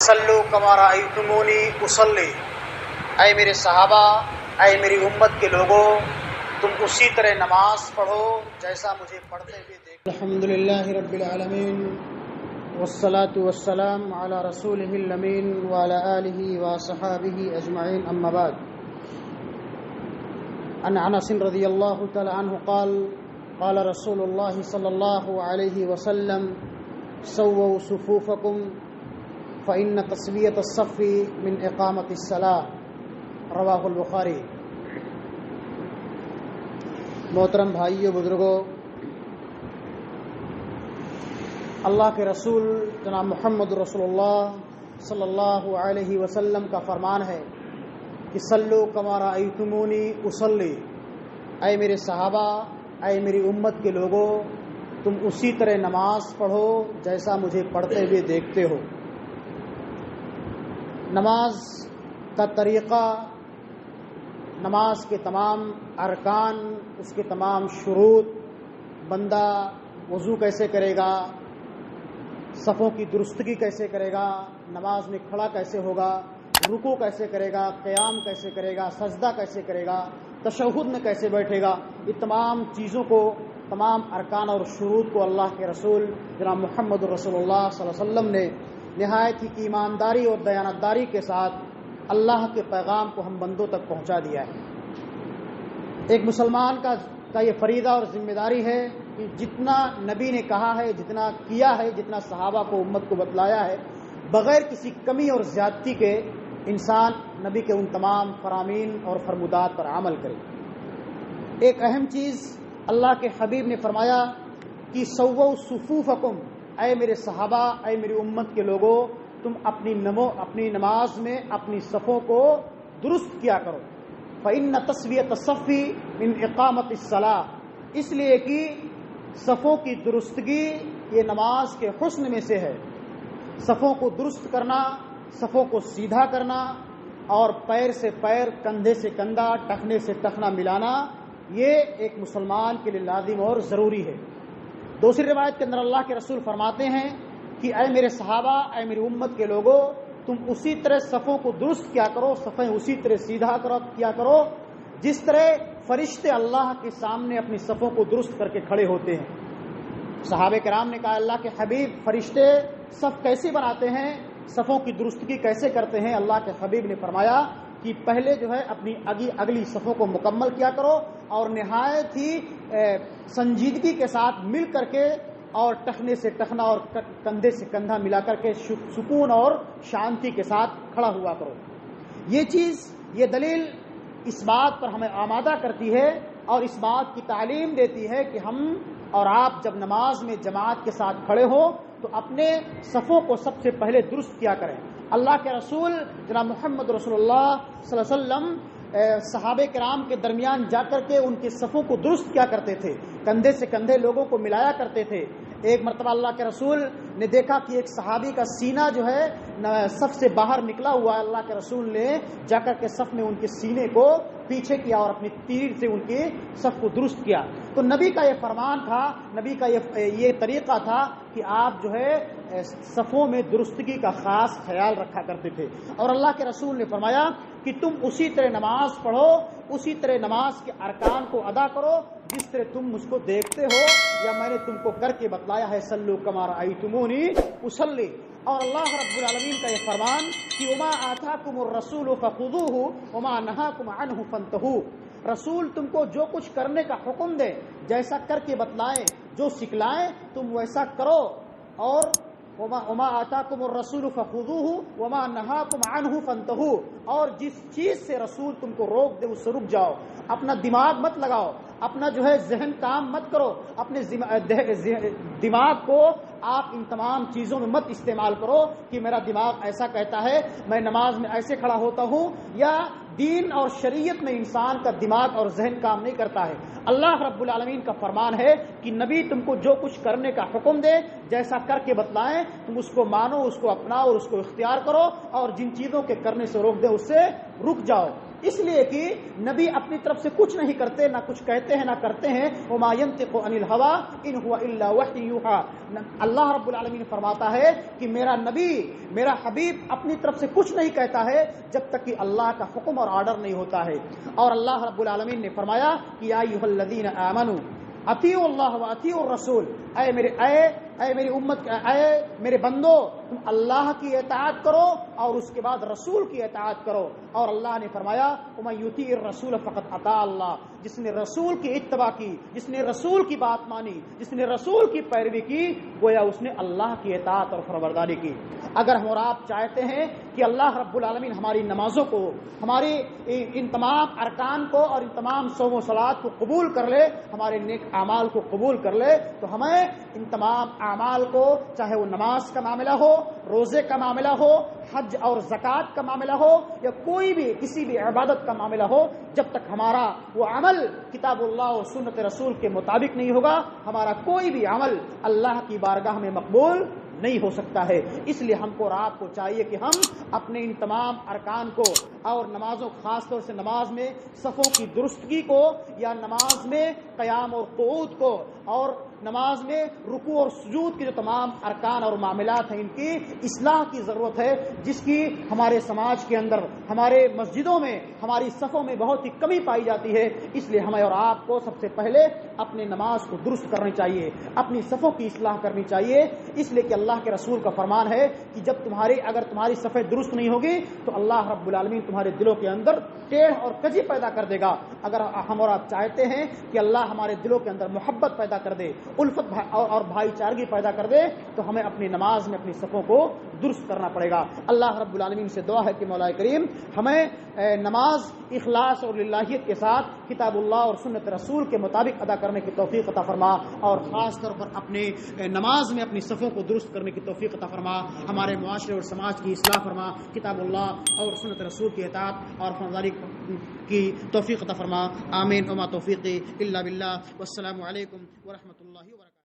صلو کما رأیتمونی اصلی، اے میرے صحابہ، اے میری امت کے لوگوں، تم اسی طرح نماز پڑھو جیسا مجھے پڑھتے ہوئے دیکھو۔ الحمدللہ رب العالمین والصلاة والسلام علی رسولہ الامین وعلی آلہ وصحابہ اجمعین، اما بعد۔ عن انس رضی اللہ تعالی عنہ قال قال رسول اللہ صلی اللہ علیہ وسلم سووا صفوفکم فإن تسویۃ الصف من اقامۃ الصلاۃ، رواہ البخاری۔ محترم بھائیو، بزرگوں، اللہ کے رسول جناب محمد رسول اللہ صلی اللہ علیہ وسلم کا فرمان ہے کہ صلو کما رأیتمونی اصلی، اے میرے صحابہ، اے میری امت کے لوگوں، تم اسی طرح نماز پڑھو جیسا مجھے پڑھتے ہوئے دیکھتے ہو۔ نماز کا طریقہ، نماز کے تمام ارکان، اس کے تمام شروط، بندہ وضو کیسے کرے گا، صفوں کی درستگی کیسے کرے گا، نماز میں کھڑا کیسے ہوگا، رکوع کیسے کرے گا، قیام کیسے کرے گا، سجدہ کیسے کرے گا، تشہد میں کیسے بیٹھے گا، یہ تمام چیزوں کو، تمام ارکان اور شروط کو اللہ کے رسول جناب محمد رسول اللہ صلی اللہ علیہ وسلم نے نہایت ہی ایمانداری اور دیانتداری کے ساتھ اللہ کے پیغام کو ہم بندوں تک پہنچا دیا ہے۔ ایک مسلمان کا یہ فریضہ اور ذمہ داری ہے کہ جتنا نبی نے کہا ہے، جتنا کیا ہے، جتنا صحابہ کو، امت کو بتلایا ہے، بغیر کسی کمی اور زیادتی کے انسان نبی کے ان تمام فرامین اور فرمودات پر عمل کرے۔ ایک اہم چیز اللہ کے حبیب نے فرمایا کہ سووا صفوفکم، اے میرے صحابہ، اے میری امت کے لوگوں، تم اپنی نماز میں اپنی صفوں کو درست کیا کرو۔ فإن تسویۃ الصف من اقامۃ الصلاۃ، اس لیے کہ صفوں کی درستگی یہ نماز کے حسن میں سے ہے۔ صفوں کو درست کرنا، صفوں کو سیدھا کرنا اور پیر سے پیر، کندھے سے کندھا، ٹخنے سے ٹخنا ملانا، یہ ایک مسلمان کے لیے لازم اور ضروری ہے۔ دوسری روایت کے اندر اللہ کے رسول فرماتے ہیں کہ اے میرے صحابہ، اے میری امت کے لوگوں، تم اسی طرح صفوں کو درست کیا کرو، صفیں اسی طرح سیدھا کیا کرو جس طرح فرشتے اللہ کے سامنے اپنی صفوں کو درست کر کے کھڑے ہوتے ہیں۔ صحابہ کرام نے کہا اللہ کے حبیب، فرشتے صف کیسے بناتے ہیں، صفوں کی درستگی کیسے کرتے ہیں؟ اللہ کے حبیب نے فرمایا کہ پہلے جو ہے اپنی اگلی صفوں کو مکمل کیا کرو اور نہایت ہی سنجیدگی کے ساتھ مل کر کے اور ٹخنے سے ٹخنا اور کندھے سے کندھا ملا کر کے سکون اور شانتی کے ساتھ کھڑا ہوا کرو۔ یہ چیز، یہ دلیل اس بات پر ہمیں آمادہ کرتی ہے اور اس بات کی تعلیم دیتی ہے کہ ہم اور آپ جب نماز میں جماعت کے ساتھ کھڑے ہو تو اپنے صفوں کو سب سے پہلے درست کیا کریں۔ اللہ کے رسول جناب محمد رسول اللہ صلی اللہ علیہ وسلم صحابہ کرام کے درمیان جا کر کے ان کی صفوں کو درست کیا کرتے تھے، کندھے سے کندھے لوگوں کو ملایا کرتے تھے۔ ایک مرتبہ اللہ کے رسول نے دیکھا کہ ایک صحابی کا سینہ جو ہے صف سے باہر نکلا ہوا ہے۔ اللہ کے رسول نے جا کر کے صف میں ان کے سینے کو پیچھے کیا اور اپنی تیر سے ان کی صف کو درست کیا۔ تو نبی کا یہ فرمان تھا، نبی کا یہ طریقہ تھا کہ آپ جو ہے صفوں میں درستگی کا خاص خیال رکھا کرتے تھے۔ اور اللہ کے رسول نے فرمایا کہ تم اسی طرح نماز پڑھو، اسی طرح نماز کے ارکان کو ادا کرو جس طرح تم مجھ کو دیکھتے ہو یا میں نے تم کو کر کے بتلایا ہے۔ صلو کما رأیتمونی اصلی۔ اور اللہ رب العالمین کا یہ فرمان کہ وما آتاکم الرسول فخذوہ وما نہاکم عنہ فانتہوا، رسول تم کو جو کچھ کرنے کا حکم دے، جیسا کر کے بتلائیں، جو سکھلائیں تم ویسا کرو، اور وما آتاکم الرسول فخذوہ وما نہاکم عنہ فانتہوا، اور جس چیز سے رسول تم کو روک دے اس سے رک جاؤ۔ اپنا دماغ مت لگاؤ، اپنا جو ہے ذہن کام مت کرو، اپنے دماغ کو آپ ان تمام چیزوں میں مت استعمال کرو کہ میرا دماغ ایسا کہتا ہے، میں نماز میں ایسے کھڑا ہوتا ہوں، یا دین اور شریعت میں انسان کا دماغ اور ذہن کام نہیں کرتا ہے۔ اللہ رب العالمین کا فرمان ہے کہ نبی تم کو جو کچھ کرنے کا حکم دے، جیسا کر کے بتلائیں، تم اس کو مانو، اس کو اپناؤ اور اس کو اختیار کرو، اور جن چیزوں کے کرنے سے روک دے اس سے رک جاؤ۔ اس لیے کہ نبی اپنی طرف سے کچھ نہیں کرتے، نہ کچھ کہتے ہیں نہ کرتے ہیں۔ وما ينطق عن الهوى ان هو الا وحی یوحى، اللہ رب العالمین فرماتا ہے کہ میرا نبی میرا حبیب اپنی طرف سے کچھ نہیں کہتا ہے جب تک کہ اللہ کا حکم اور آرڈر نہیں ہوتا ہے. اور اللہ رب العالمین نے فرمایا کہ یا ایھا الذین آمنوا اطیعوا اللہ واطیعوا الرسول، اے میری امت، اے میرے بندو، تم اللہ کی اطاعت کرو اور اس کے بعد رسول کی اطاعت کرو. اور اللہ نے فرمایا ومن یطیع الرسول فقد اطاع اللہ، جس نے رسول کی اتباع کی، جس نے رسول کی بات مانی، جس نے رسول کی پیروی کی، گویا اس نے اللہ کی اطاعت اور فرمانبرداری کی. اگر ہم اور آپ چاہتے ہیں کہ اللہ رب العالمین ہماری نمازوں کو، ہماری ان تمام ارکان کو اور ان تمام صوم و صلات کو قبول کر لے، ہمارے نیک اعمال کو قبول کر لے، تو ہمیں ان تمام اعمال کو، چاہے وہ نماز کا معاملہ ہو، روزے کا معاملہ ہو، حج اور زکوٰۃ کا معاملہ ہو، یا کوئی بھی کسی بھی عبادت کا معاملہ ہو، جب تک ہمارا وہ عمل کتاب اللہ اور سنت رسول کے مطابق نہیں ہوگا، ہمارا کوئی بھی عمل اللہ کی بارگاہ میں مقبول نہیں ہو سکتا ہے. اس لیے ہم کو اور آپ کو چاہیے کہ ہم اپنے ان تمام ارکان کو اور نمازوں، خاص طور سے نماز میں صفوں کی درستگی کو، یا نماز میں قیام اور قعود کو، اور نماز میں رکوع اور سجود کے جو تمام ارکان اور معاملات ہیں، ان کی اصلاح کی ضرورت ہے، جس کی ہمارے سماج کے اندر، ہمارے مسجدوں میں، ہماری صفوں میں بہت ہی کمی پائی جاتی ہے. اس لیے ہمیں اور آپ کو سب سے پہلے اپنے نماز کو درست کرنی چاہیے، اپنی صفوں کی اصلاح کرنی چاہیے. اس لیے کہ اللہ کے رسول کا فرمان ہے کہ جب اگر تمہاری صفیں درست نہیں ہوگی تو اللہ رب العالمین تمہارے دلوں کے اندر ٹیڑھ اور کجی پیدا کر دے گا. اگر ہم اور آپ چاہتے ہیں کہ اللہ ہمارے دلوں کے اندر محبت پیدا کر دے، الفت اور بھائی چارگی پیدا کر دے، تو ہمیں اپنی نماز میں اپنی صفوں کو درست کرنا پڑے گا. اللہ رب العالمین سے دعا ہے کہ مولا کریم ہمیں نماز اخلاص اور للہیت کے ساتھ کتاب اللہ اور سنت رسول کے مطابق ادا کرنے کی توفیق عطا فرما، اور خاص طور پر اپنے نماز میں اپنی صفوں کو درست کرنے کی توفیق عطا فرما. ہمارے معاشرے اور سماج کی اصلاح فرما، کتاب اللہ اور سنت رسول کی اطاعت اور فرمانبرداری کی توفیق عطا فرما. آمین. وما توفیقی الا باللہ. والسلام علیکم ورحمۃ اللہ وبرکاتہ.